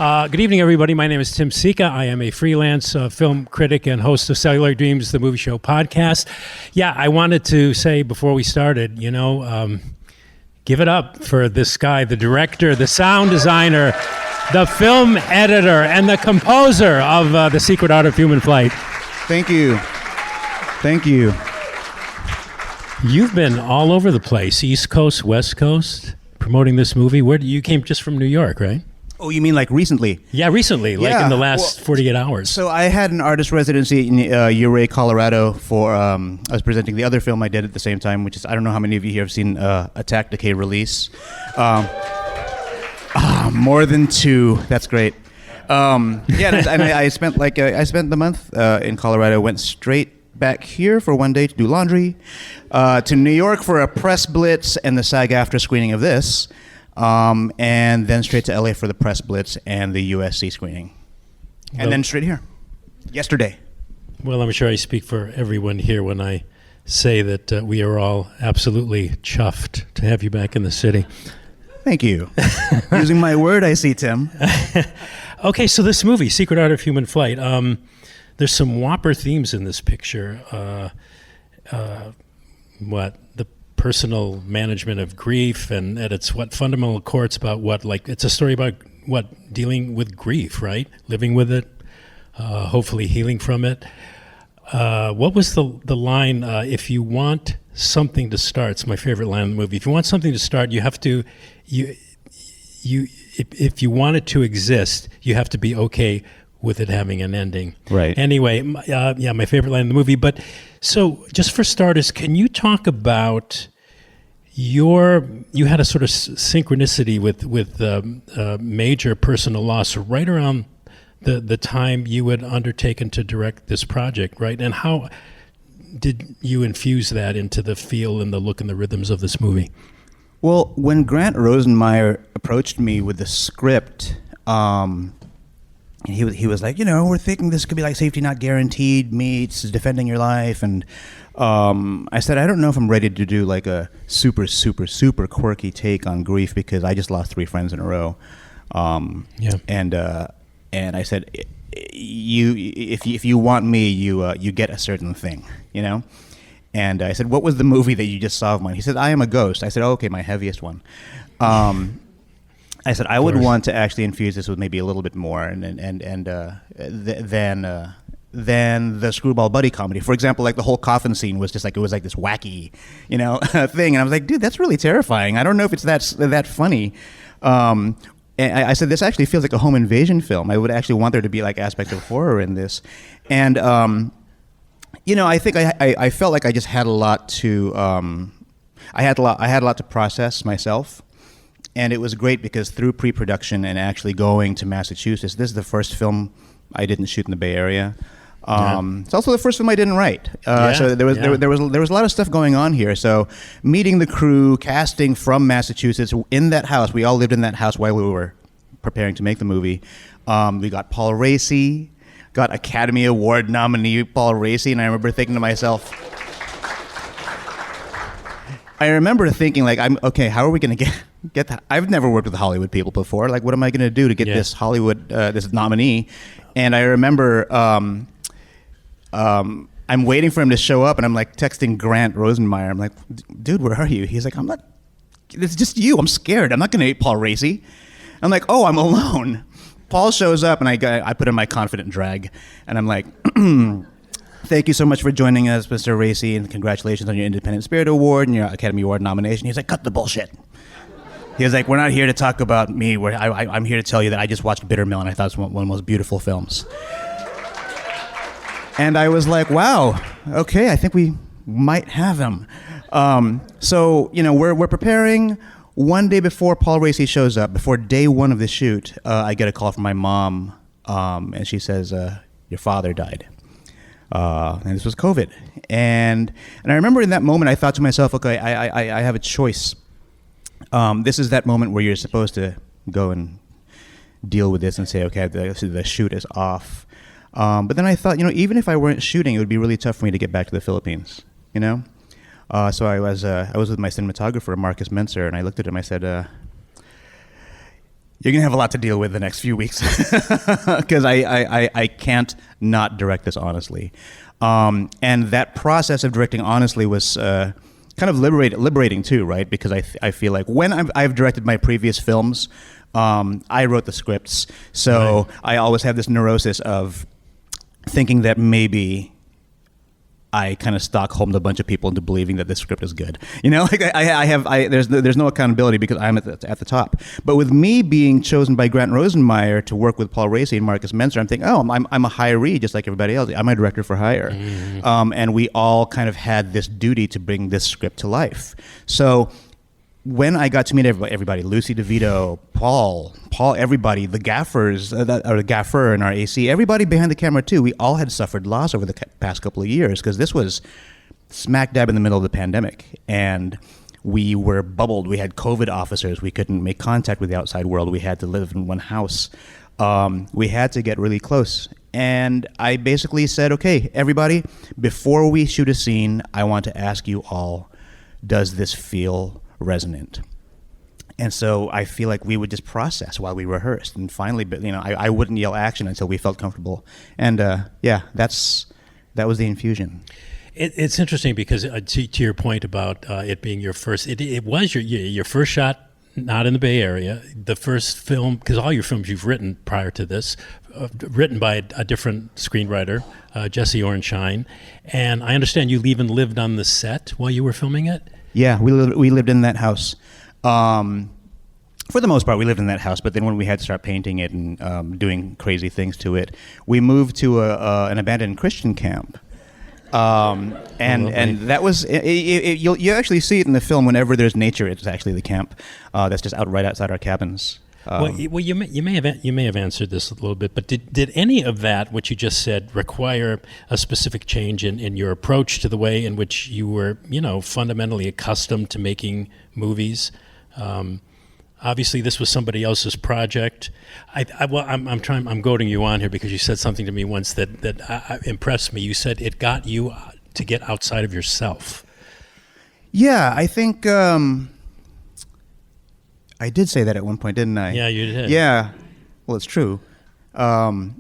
Good evening, everybody. My name is Tim Sika. I am a freelance film critic and host of Celluloid Dreams, the movie show podcast. Yeah, I wanted to say before we started, give it up for this guy, the director, the sound designer, the film editor, and the composer of The Secret Art of Human Flight. Thank you. Thank you. You've been all over the place, East Coast, West Coast, promoting this movie. You came just from New York, right? Oh, you mean like recently? Yeah, recently, like in the last 48 hours. So I had an artist residency in Ouray, Colorado for, I was presenting the other film I did at the same time, which is, I don't know how many of you here have seen Attack, Decay, Release. More than two. That's great. And I spent the month in Colorado, went straight back here for one day to do laundry, to New York for a press blitz and the SAG-AFTRA screening of this. And then straight to LA for the press blitz and the USC screening. And then straight here, yesterday. Well, I'm sure I speak for everyone here when I say that we are all absolutely chuffed to have you back in the city. Thank you. Using my word, I see, Tim. Okay, so this movie, Secret Art of Human Flight, there's some whopper themes in this picture. The personal management of grief, and at its fundamental core, it's about it's a story about dealing with grief, right? Living with it, hopefully healing from it. What was the line? If you want something to start, it's my favorite line in the movie. If you want something to start, you have to if you want it to exist, you have to be okay with it having an ending. Right. Anyway, my favorite line in the movie. But so, just for starters, can you talk about you had a sort of synchronicity with major personal loss right around the time you had undertaken to direct this project, right? And how did you infuse that into the feel and the look and the rhythms of this movie? Well, when Grant Rosenmeyer approached me with the script, he was like, we're thinking this could be like Safety Not Guaranteed meets Defending Your Life, and I said, I don't know if I'm ready to do like a super, super, super quirky take on grief because I just lost 3 friends in a row. And I said, if you want me, you get a certain thing, And I said, what was the movie that you just saw of mine? He said, I Am a Ghost. I said, oh, okay, my heaviest one. I said I would want to actually infuse this with maybe a little bit more, than the screwball buddy comedy. For example, like the whole coffin scene was just like it was like this wacky, thing, and I was like, dude, that's really terrifying. I don't know if it's that funny. And I said this actually feels like a home invasion film. I would actually want there to be like aspects of horror in this, and I think I felt like I just had a lot to I had a lot to process myself. And it was great because through pre-production and actually going to Massachusetts, this is the first film I didn't shoot in the Bay Area. It's also the first film I didn't write. So there was a lot of stuff going on here. So meeting the crew, casting from Massachusetts in that house. We all lived in that house while we were preparing to make the movie. We got Paul Raci, got Academy Award nominee Paul Raci, and I remember thinking to myself, like, how are we going to get that? I've never worked with Hollywood people before. Like, what am I going to do to get this Hollywood, this nominee? And I remember I'm waiting for him to show up, and I'm like texting Grant Rosenmeyer. I'm like, dude, where are you? He's like, it's just you. I'm scared. I'm not going to meet Paul Raci. I'm like, oh, I'm alone. Paul shows up, and I put in my confident drag, and I'm like, thank you so much for joining us, Mr. Raci, and congratulations on your Independent Spirit Award and your Academy Award nomination. He's like, cut the bullshit. He was like, we're not here to talk about me. I'm here to tell you that I just watched Bitter Mill, and I thought it was one of the most beautiful films. And I was like, wow, okay, I think we might have him. So, we're preparing. One day before Paul Raci shows up, before day one of the shoot, I get a call from my mom, and she says, your father died. And this was COVID. And I remember in that moment, I thought to myself, okay, I have a choice. This is that moment where you're supposed to go and deal with this and say, okay, the shoot is off. But then I thought, even if I weren't shooting, it would be really tough for me to get back to the Philippines, So I was with my cinematographer, Marcus Menser, and I looked at him. I said, You're gonna have a lot to deal with the next few weeks because I can't not direct this honestly, and that process of directing honestly was kind of liberating too, right? Because I feel like when I've directed my previous films, I wrote the scripts, so I always have this neurosis of thinking that maybe I kind of Stockholmed a bunch of people into believing that this script is good. You know, like there's no accountability because I'm at the top. But with me being chosen by Grant Rosenmeyer to work with Paul Raci and Marcus Menzer, I'm thinking, oh, I'm a hiree just like everybody else. I'm a director for hire. And we all kind of had this duty to bring this script to life. So when I got to meet everybody, Lucy DeVito, Paul, everybody, the gaffers, or the gaffer in our AC, everybody behind the camera too, we all had suffered loss over the past couple of years because this was smack dab in the middle of the pandemic. And we were bubbled. We had COVID officers. We couldn't make contact with the outside world. We had to live in one house. We had to get really close. And I basically said, okay, everybody, before we shoot a scene, I want to ask you all, does this feel resonant? And so I feel like we would just process while we rehearsed, and finally, you know, I wouldn't yell action until we felt comfortable. And that was the infusion. It's interesting because to your point about it being your first, it was your first shot, not in the Bay Area. The first film, because all your films you've written prior to this, written by a different screenwriter, Jesse Orenshine, and I understand you even lived on the set while you were filming it. Yeah, we lived in that house. For the most part, we lived in that house. But then when we had to start painting it and doing crazy things to it, we moved to an abandoned Christian camp. And that was you actually see it in the film. Whenever there's nature, it's actually the camp that's just right outside our cabins. Well, you may have answered this a little bit, but did any of that, what you just said, require a specific change in your approach to the way in which you were, fundamentally accustomed to making movies? Obviously, this was somebody else's project. I'm goading you on here because you said something to me once that impressed me. You said it got you to get outside of yourself. Yeah, I think. I did say that at one point, didn't I? Yeah, you did. Yeah. Well, it's true. Again,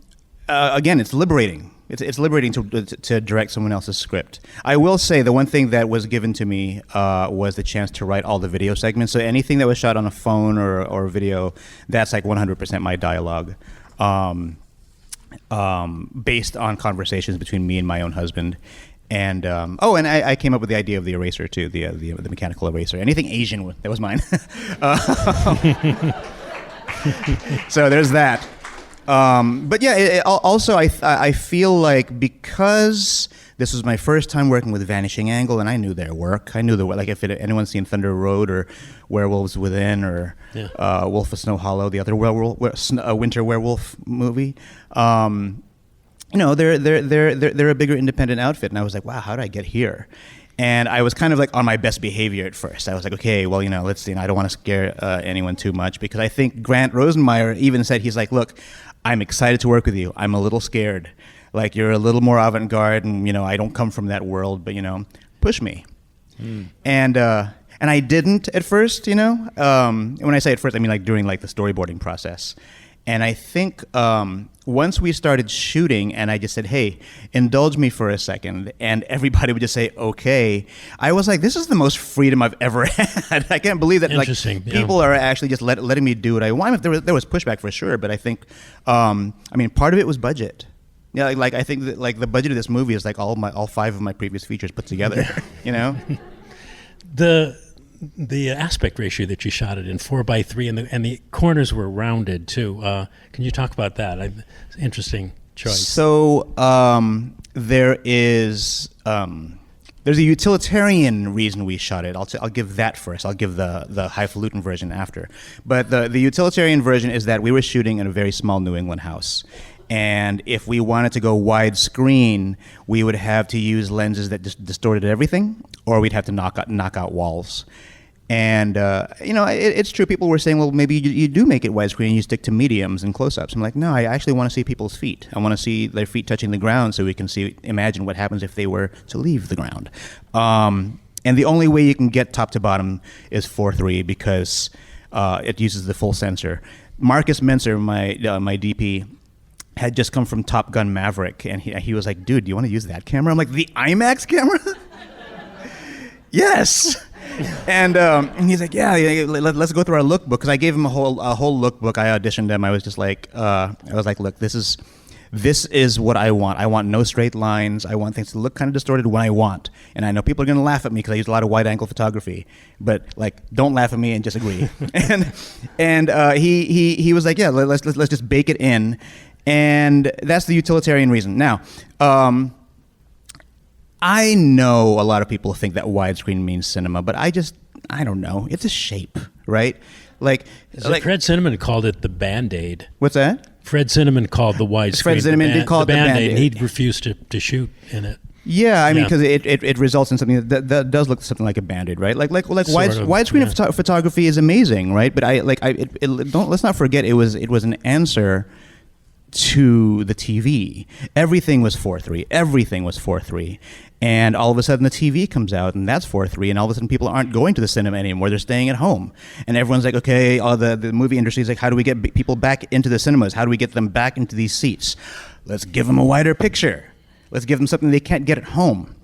it's liberating. It's liberating to direct someone else's script. I will say the one thing that was given to me was the chance to write all the video segments. So anything that was shot on a phone or video, that's like 100% my dialogue, based on conversations between me and my own husband. And and I came up with the idea of the eraser too, the mechanical eraser. Anything Asian, that was mine. So there's that. But yeah, also I feel like because this was my first time working with Vanishing Angle, and I knew their work. I knew if anyone's seen Thunder Road or Werewolves Within or Wolf of Snow Hollow, the other winter werewolf movie. They're a bigger independent outfit, and I was like, wow, how did I get here? And I was kind of like on my best behavior at first. I was like, okay, well, let's see. I don't want to scare anyone too much because I think Grant Rosenmeyer even said, he's like, look, I'm excited to work with you. I'm a little scared. Like, you're a little more avant-garde, and I don't come from that world, but push me. And I didn't at first. When I say at first, I mean like during like the storyboarding process. And I think once we started shooting and I just said, hey, indulge me for a second, and everybody would just say, okay, I was like, this is the most freedom I've ever had. I can't believe that people are actually just letting me do what I want. There was pushback for sure, but I think, part of it was budget. Yeah, I think that the budget of this movie is like all 5 of my previous features put together, The aspect ratio that you shot it in, 4:3, and the corners were rounded too. Can you talk about that? Interesting choice. So there's a utilitarian reason we shot it. I'll give that first. I'll give the highfalutin version after. But the utilitarian version is that we were shooting in a very small New England house. And if we wanted to go widescreen, we would have to use lenses that distorted everything, or we'd have to knock out walls. And it's true. People were saying, well, maybe you do make it widescreen and you stick to mediums and close-ups. I'm like, no, I actually want to see people's feet. I want to see their feet touching the ground so we can imagine what happens if they were to leave the ground. And the only way you can get top to bottom is 4:3 because it uses the full sensor. Marcus Menzer, my DP, had just come from Top Gun Maverick, and he was like, "Dude, do you want to use that camera?" I'm like, "The IMAX camera?" Yes. And he's like, "Yeah, let's go through our lookbook." Because I gave him a whole lookbook. I auditioned him. I was just like, "Look, this is what I want. I want no straight lines. I want things to look kind of distorted when I want." And I know people are going to laugh at me because I use a lot of wide-angle photography. But like, don't laugh at me and just agree. and he was like, "Yeah, let's just bake it in." And that's the utilitarian reason. Now, I know a lot of people think that widescreen means cinema, but I don't know. It's a shape, right? Fred Zinnemann called it the Band-Aid. What's that? Fred Zinnemann called the widescreen. Fred Zinnemann did call it the Band-Aid. He refused to shoot in it. Yeah, I mean, because it results in something that does look something like a Band-Aid, right? Widescreen photography is amazing, right? But let's not forget it was an answer to the TV. Everything was 4:3. Everything was 4:3. And all of a sudden the TV comes out and that's 4:3, and all of a sudden people aren't going to the cinema anymore. They're staying at home. And everyone's like, okay, the movie industry is like, how do we get people back into the cinemas? How do we get them back into these seats? Let's give them a wider picture. Let's give them something they can't get at home.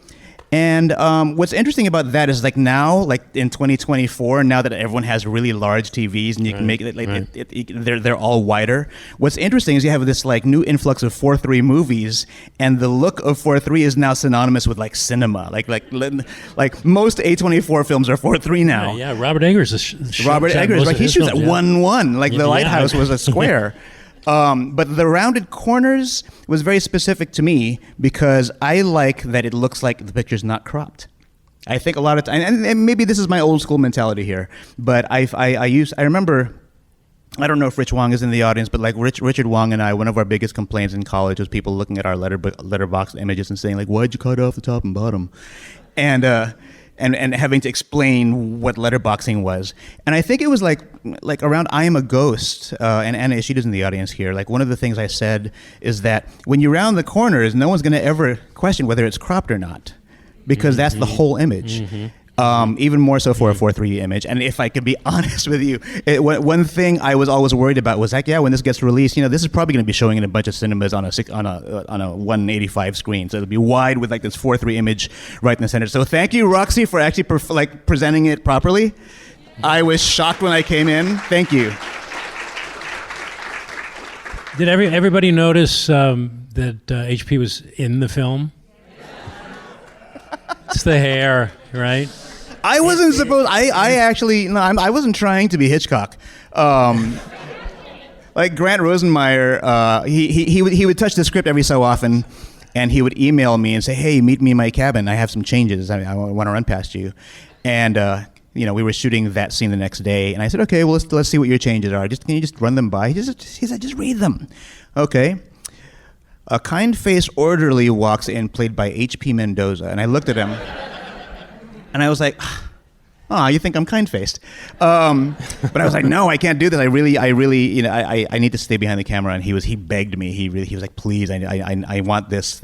And what's interesting about that is like now, like in 2024, now that everyone has really large TVs and you can make it, they're all wider. What's interesting is you have this like new influx of 4:3 movies, and the look of 4:3 is now synonymous with like cinema. Like most A24 films are 4:3 now. Yeah, Robert Eggers right? He shoots at 1:1. Like the Lighthouse was a square. But the rounded corners was very specific to me because I like that it looks like the picture's not cropped. I think a lot of times, and maybe this is my old school mentality here, but I remember, I don't know if Rich Wong is in the audience, but like Richard Wong and I, one of our biggest complaints in college was people looking at our letterbox images and saying like, "Why'd you cut off the top and bottom?" And having to explain what letterboxing was. And I think it was like around I Am a Ghost, and Anna Ishida's in the audience here, like one of the things I said is that when you round the corners, no one's going to ever question whether it's cropped or not, because that's the whole image. Even more so for a 4:3 image. And if I could be honest with you, one thing I was always worried about was like, when this gets released, this is probably going to be showing in a bunch of cinemas on a 185 screen. So it'll be wide with like this 4:3 image right in the center. So thank you, Roxie, for actually presenting it properly. I was shocked when I came in. Thank you. Did everybody notice that HP was in the film? It's the hair, right? I wasn't supposed. I wasn't trying to be Hitchcock. Like Grant Rosenmeyer, he would touch the script every so often, and he would email me and say, "Hey, meet me in my cabin. I have some changes. I want to run past you." And we were shooting that scene the next day, and I said, "Okay, well let's see what your changes are. Can you just run them by?" He said, "Just read them." Okay. A kind-faced orderly walks in, played by H.P. Mendoza, and I looked at him. And I was like, you think I'm kind-faced? But I was like, no, I can't do this. I really, I need to stay behind the camera. And he begged me. He was like, please, I want this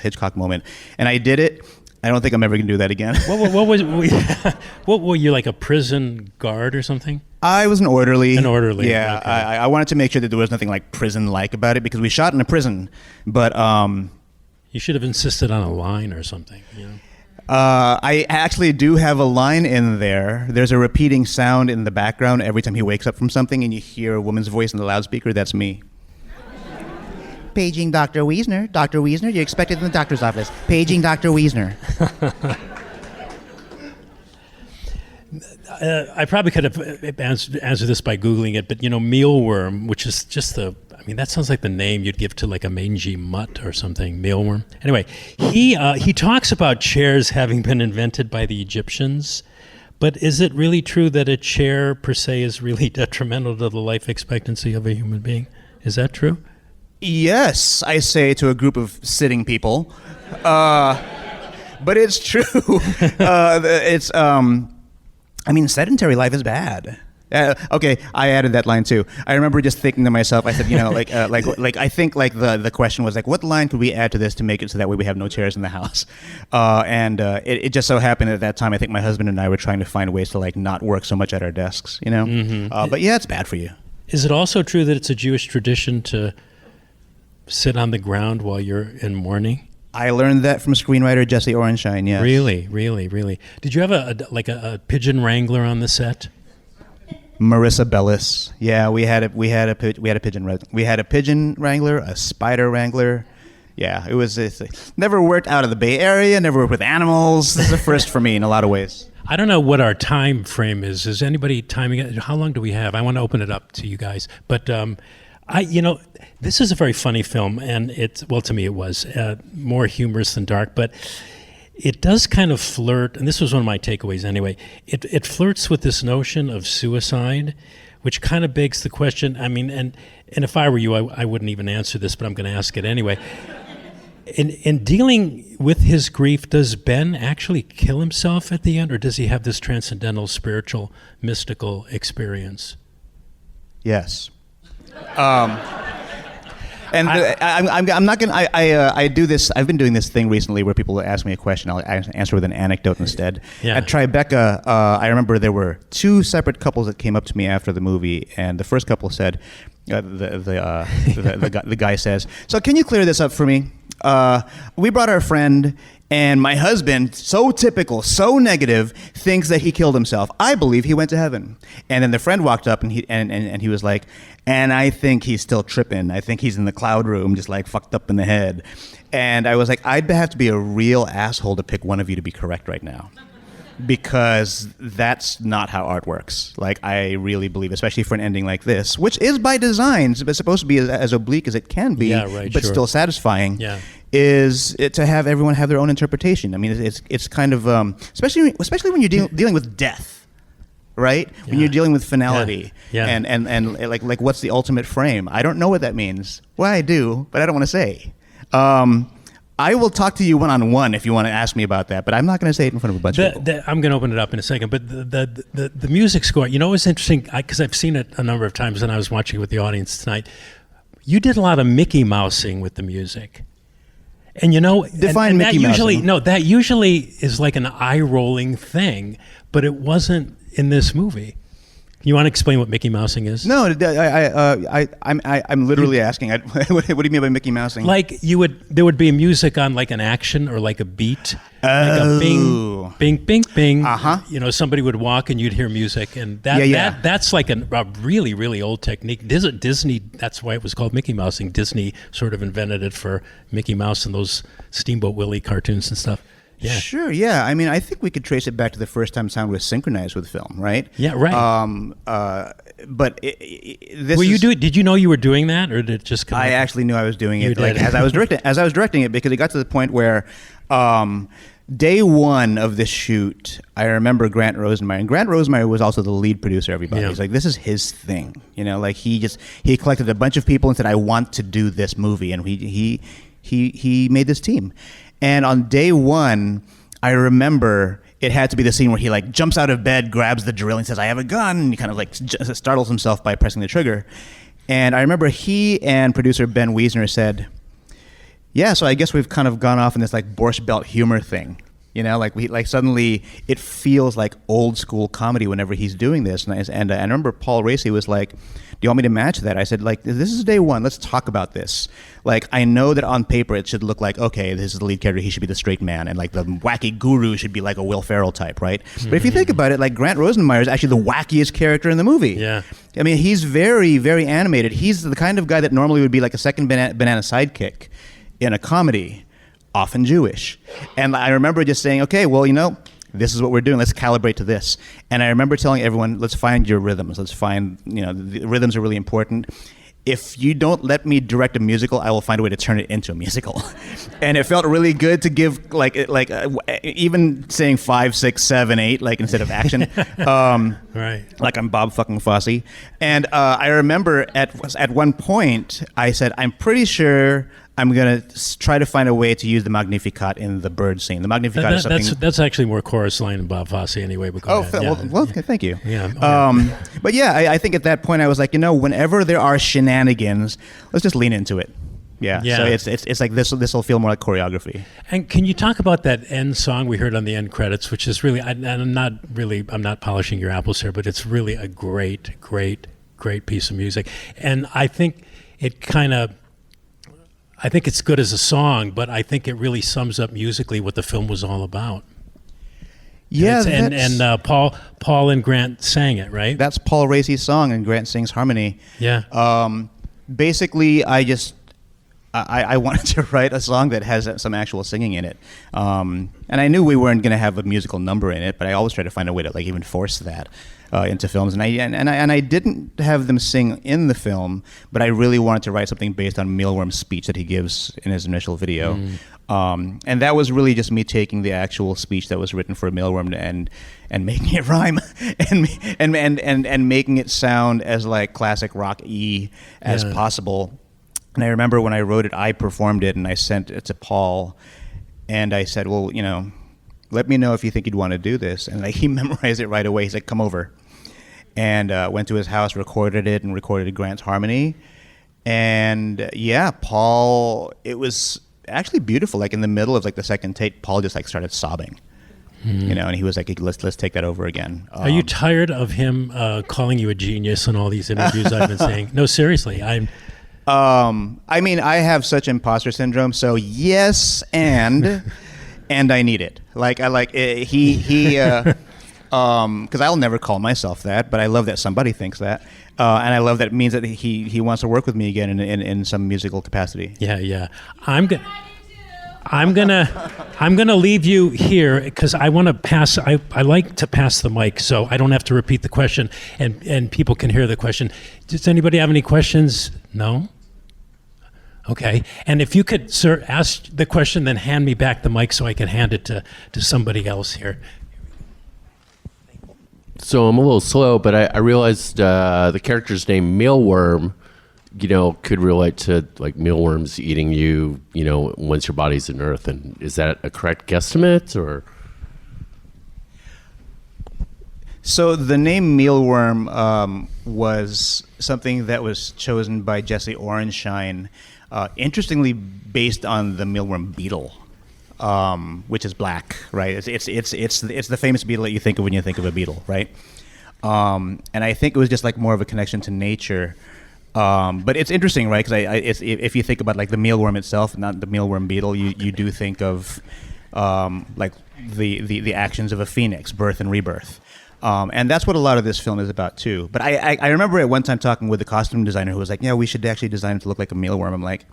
Hitchcock moment. And I did it. I don't think I'm ever gonna do that again. What were you, like a prison guard or something? I was an orderly. An orderly. Yeah, okay. I wanted to make sure that there was nothing like prison-like about it because we shot in a prison. But you should have insisted on a line or something. I actually do have a line in there. There's a repeating sound in the background every time he wakes up from something, and you hear a woman's voice in the loudspeaker. That's me. Paging Dr. Wiesner. Dr. Wiesner, you're expected in the doctor's office. Paging Dr. Wiesner. I probably could have answered this by Googling it, but mealworm, which is just that sounds like the name you'd give to like a mangy mutt or something, mealworm. Anyway, he talks about chairs having been invented by the Egyptians, but is it really true that a chair per se is really detrimental to the life expectancy of a human being? Is that true? Yes, I say to a group of sitting people, but it's true. Sedentary life is bad. Okay, I added that line too. I remember just thinking to myself, I said, I think like the question was like, what line could we add to this to make it so that way we have no chairs in the house? It just so happened at that time, I think my husband and I were trying to find ways to like not work so much at our desks, But yeah, it's bad for you. Is it also true that it's a Jewish tradition to sit on the ground while you're in mourning? I learned that from screenwriter Jesse Orenshine. Yes. Really, really, really. Did you have a pigeon wrangler on the set? Marissa Bellis. Yeah, we had a pigeon wrangler, a spider wrangler. Yeah, it never worked out of the Bay Area. Never worked with animals. This is a first for me in a lot of ways. I don't know what our time frame is. Is anybody timing it? How long do we have? I want to open it up to you guys. But this is a very funny film, and to me it was more humorous than dark, but it does kind of flirt, and this was one of my takeaways anyway, it flirts with this notion of suicide, which kind of begs the question, I mean, and if I were you, I wouldn't even answer this, but I'm going to ask it anyway. In dealing with his grief, does Ben actually kill himself at the end, or does he have this transcendental, spiritual, mystical experience? Yes. I'm not gonna. I do this. I've been doing this thing recently where people ask me a question. I'll answer with an anecdote instead. Yeah. At Tribeca, I remember there were two separate couples that came up to me after the movie, and the first couple said, the guy says, "So can you clear this up for me? We brought our friend, and my husband, so typical, so negative, thinks that he killed himself. I believe he went to heaven." And then the friend walked up, and he was like, "And I think he's still tripping. I think he's in the cloud room, just like fucked up in the head." And I was like, I'd have to be a real asshole to pick one of you to be correct right now, because that's not how art works. Like, I really believe, especially for an ending like this, which is by design, but supposed to be as oblique as it can be, but still satisfying, is it to have everyone have their own interpretation. I mean, it's kind of, especially when you're dealing with death, right? Yeah. When you're dealing with finality, and like what's the ultimate frame? I don't know what that means. Well, I do, but I don't want to say. I will talk to you one-on-one if you want to ask me about that, but I'm not going to say it in front of a bunch of people. I'm going to open it up in a second, but the music score, you know what's interesting, because I've seen it a number of times and I was watching it with the audience tonight, you did a lot of Mickey Mousing with the music. And define Mickey Mousing. That usually is like an eye-rolling thing, but it wasn't in this movie. You want to explain what Mickey Mousing is? No, I'm literally asking. What do you mean by Mickey Mousing? Like there would be music on like an action or like a beat, like a bing, bing, bing, bing. Somebody would walk and you'd hear music, and that's like a really, really old technique. Disney, that's why it was called Mickey Mousing. Disney sort of invented it for Mickey Mouse and those Steamboat Willie cartoons and stuff. Yeah. Sure, yeah. I mean, I think we could trace it back to the first time sound was synchronized with film, right? Yeah, right. But this did you know you were doing that, or did it just come I actually knew I was doing it, like as I was directing it, because it got to the point where day one of this shoot, I remember Grant Rosenmeyer, and Grant Rosenmeyer was also the lead producer. Everybody, he's like, this is his thing, like he collected a bunch of people and said, I want to do this movie, and he made this team. And on day one, I remember it had to be the scene where he like jumps out of bed, grabs the drill, and says, "I have a gun," and he kind of like startles himself by pressing the trigger. And I remember he and producer Ben Wiesner said, "Yeah, so I guess we've kind of gone off in this like Borscht Belt humor thing." Like suddenly it feels like old school comedy whenever he's doing this. And I remember Paul Racy was like, "Do you want me to match that?" I said, like, this is day one. Let's talk about this. Like, I know that on paper it should look like, okay, this is the lead character. He should be the straight man. And like the wacky guru should be like a Will Ferrell type, right? Mm-hmm. But if you think about it, like Grant Rosenmeyer is actually the wackiest character in the movie. Yeah. I mean, he's very, very animated. He's the kind of guy that normally would be like a second banana sidekick in a comedy. Often Jewish. And I remember just saying, okay, well, this is what we're doing. Let's calibrate to this. And I remember telling everyone, let's find your rhythms. Let's find, the rhythms are really important. If you don't let me direct a musical, I will find a way to turn it into a musical. And it felt really good to give, even saying 5, 6, 7, 8, like instead of action. Right. Like I'm Bob fucking Fosse. And I remember at one point, I said, I'm pretty sure I'm going to try to find a way to use the Magnificat in the bird scene. The Magnificat is something... That's actually more chorus line than Bob Fosse anyway. But well, thank you. Yeah. But yeah, I think at that point I was like, whenever there are shenanigans, let's just lean into it. Yeah. So it's like this will feel more like choreography. And can you talk about that end song we heard on the end credits, which is really, I'm not polishing your apples here, but it's really a great great piece of music. And I think I think it's good as a song, but I think it really sums up musically what the film was all about. Yeah, and Paul and Grant sang it, right? That's Paul Racy's song, and Grant sings harmony. Yeah. Basically, I wanted to write a song that has some actual singing in it, and I knew we weren't going to have a musical number in it, but I always try to find a way to like even force that into films. And I didn't have them sing in the film, but I really wanted to write something based on Mealworm's speech that he gives in his initial video. And that was really just me taking the actual speech that was written for Mealworm and making it rhyme and making it sound as like classic rock-y as possible. And I remember when I wrote it, I performed it and I sent it to Paul, and I said, well, let me know if you think you'd want to do this. And like, he memorized it right away. He's like, come over. And went to his house, recorded it, and recorded Grant's harmony. And yeah, Paul, it was actually beautiful. Like in the middle of like the second take, Paul just like started sobbing. And he was like, let's take that over again. Are you tired of him calling you a genius in all these interviews I've been saying? No, seriously, I mean, I have such imposter syndrome, so yes, and I need it. Like because I'll never call myself that, but I love that somebody thinks that, and I love that it means that he wants to work with me again in some musical capacity. Yeah. I'm gonna leave you here because I want to pass. I like to pass the mic so I don't have to repeat the question and people can hear the question. Does anybody have any questions? No. Okay. And if you could, sir, ask the question, then hand me back the mic so I can hand it to somebody else here. So I'm a little slow, but I realized the character's name Mealworm, could relate to like mealworms eating you, once your body's in earth. And is that a correct guesstimate or? So the name Mealworm was something that was chosen by Jesse Orenshine, interestingly based on the mealworm beetle, which is black, right? It's the famous beetle that you think of when you think of a beetle, right? And I think it was just like more of a connection to nature. But it's interesting, right? Because if you think about like the mealworm itself, not the mealworm beetle, you do think of like the actions of a phoenix, birth and rebirth. And that's what a lot of this film is about too. But I remember at one time talking with the costume designer who was like, "Yeah, we should actually design it to look like a mealworm." I'm like,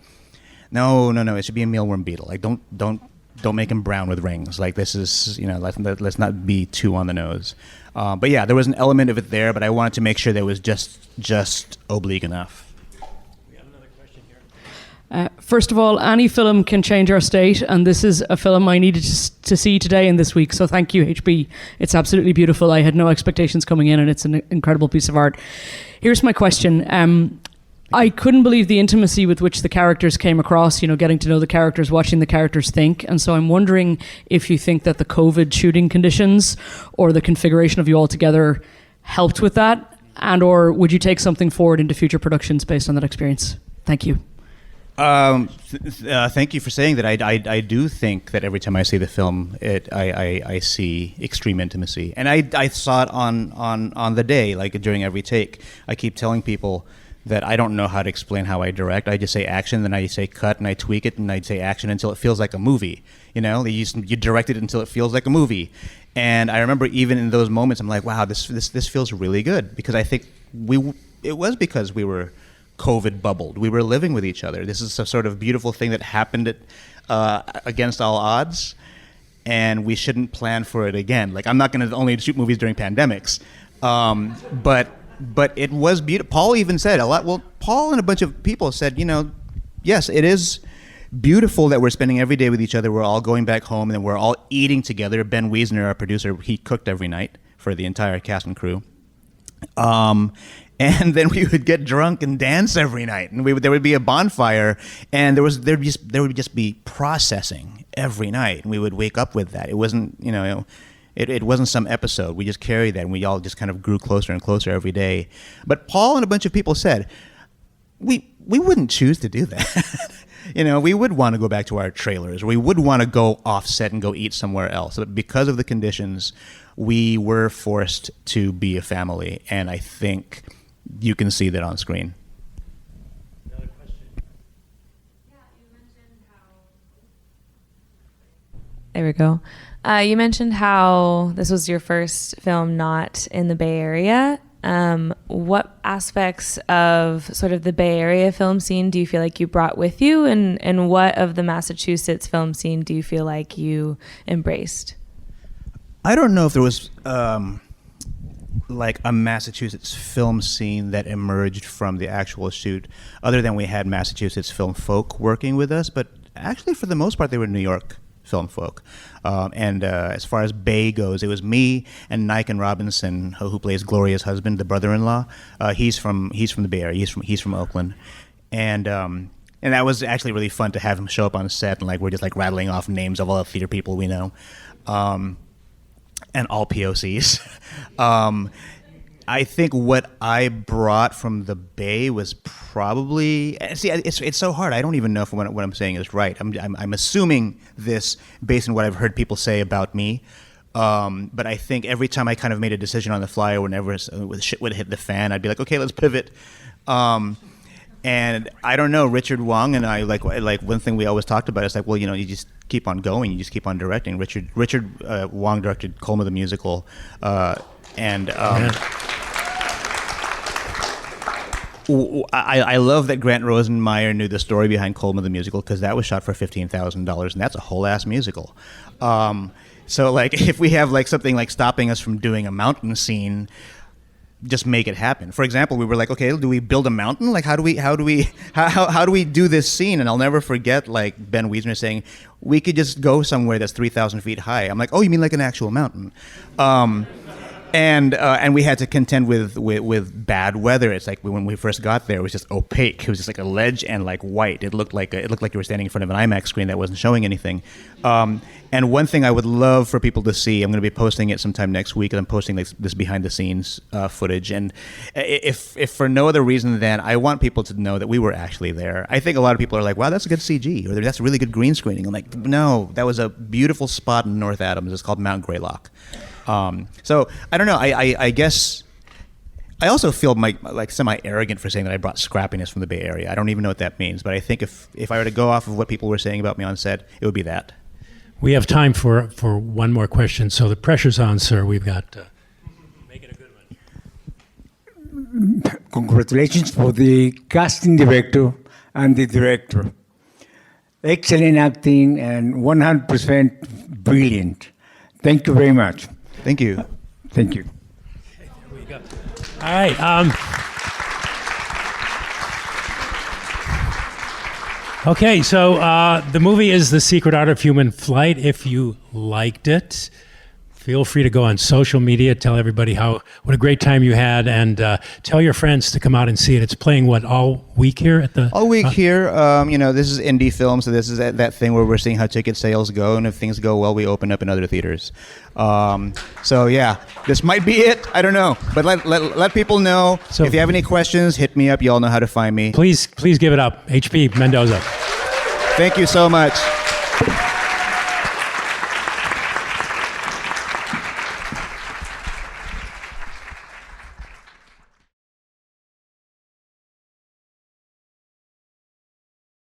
"No, it should be a mealworm beetle. Like, don't make him brown with rings. Like, this is, let's not be too on the nose." But yeah, there was an element of it there, but I wanted to make sure that it was just oblique enough. First of all, any film can change our state, and this is a film I needed to see today and this week, so thank you, HB. It's absolutely beautiful. I had no expectations coming in, and it's an incredible piece of art. Here's my question. I couldn't believe the intimacy with which the characters came across, getting to know the characters, watching the characters think, and so I'm wondering if you think that the COVID shooting conditions or the configuration of you all together helped with that, and or would you take something forward into future productions based on that experience? Thank you. Thank you for saying that. I do think that every time I see the film, I see extreme intimacy, and I saw it on the day, like during every take. I keep telling people that I don't know how to explain how I direct. I just say action, then I say cut, and I tweak it, and I say action until it feels like a movie. You direct it until it feels like a movie. And I remember even in those moments, I'm like, wow, this feels really good, because I think it was because we were COVID bubbled. We were living with each other. This is a sort of beautiful thing that happened against all odds, and we shouldn't plan for it again. Like, I'm not going to only shoot movies during pandemics, but it was beautiful. Paul even said a lot. Well, Paul and a bunch of people said, yes, it is beautiful that we're spending every day with each other. We're all going back home, and then we're all eating together. Ben Wiesner, our producer, he cooked every night for the entire cast and crew. And then we would get drunk and dance every night, and there would be a bonfire, and there would just be processing every night, and we would wake up with that. It wasn't, it wasn't some episode. We just carried that, and we all just kind of grew closer and closer every day. But Paul and a bunch of people said, we wouldn't choose to do that. We would want to go back to our trailers. We would want to go off set and go eat somewhere else. But because of the conditions, we were forced to be a family, and I think you can see that on screen. There we go. You mentioned how this was your first film not in the Bay Area. What aspects of sort of the Bay Area film scene do you feel like you brought with you, and what of the Massachusetts film scene do you feel like you embraced? I don't know if there was like a Massachusetts film scene that emerged from the actual shoot, other than we had Massachusetts film folk working with us, but actually for the most part they were New York film folk. And as far as Bay goes, it was me and Nike Robinson, who plays Gloria's husband, the brother-in-law. He's from the Bay Area. He's from Oakland, and that was actually really fun to have him show up on set, and like we're just like rattling off names of all the theater people we know, and all POCs. I think what I brought from the Bay was probably, see, it's so hard. I don't even know if what I'm saying is right. I'm assuming this based on what I've heard people say about me. But I think every time I kind of made a decision on the fly, or whenever shit would hit the fan, I'd be like, okay, let's pivot. And I don't know, Richard Wong and I, like one thing we always talked about is like, well, you just keep on going, you just keep on directing. Richard Wong directed Colma the Musical, I love that Grant Rosenmeyer knew the story behind Colma the Musical, because that was shot for $15,000, and that's a whole ass musical. So like, if we have like something like stopping us from doing a mountain scene, just make it happen. For example, we were like, okay, do we build a mountain? Like, how do we do this scene? And I'll never forget like Ben Wiesner saying, we could just go somewhere that's 3,000 feet high. I'm like, oh, you mean like an actual mountain? And we had to contend with bad weather. It's like when we first got there, it was just opaque. It was just like a ledge and like white. It looked like you were standing in front of an IMAX screen that wasn't showing anything. And one thing I would love for people to see, I'm going to be posting it sometime next week, and I'm posting this behind the scenes footage. And if for no other reason than I want people to know that we were actually there. I think a lot of people are like, wow, that's a good CG, or that's a really good green screening. I'm like, no, that was a beautiful spot in North Adams. It's called Mount Greylock. So I don't know. I guess I also feel like semi-arrogant for saying that I brought scrappiness from the Bay Area. I don't even know what that means, but I think if I were to go off of what people were saying about me on set, it would be that. We have time for one more question, so the pressure's on, sir. We've got make it a good one. Congratulations for the casting director and the director. Excellent acting and 100% brilliant. Thank you very much. Thank you. Thank you. There we go. All right. Okay, so the movie is The Secret Art of Human Flight. If you liked it, feel free to go on social media, tell everybody what a great time you had, and tell your friends to come out and see it. It's playing, all week here at the... All week here. This is indie film, so this is that thing where we're seeing how ticket sales go, and if things go well, we open up in other theaters. So yeah, this might be it. I don't know, but let people know. So if you have any questions, hit me up. You all know how to find me. Please give it up. HP Mendoza. Thank you so much.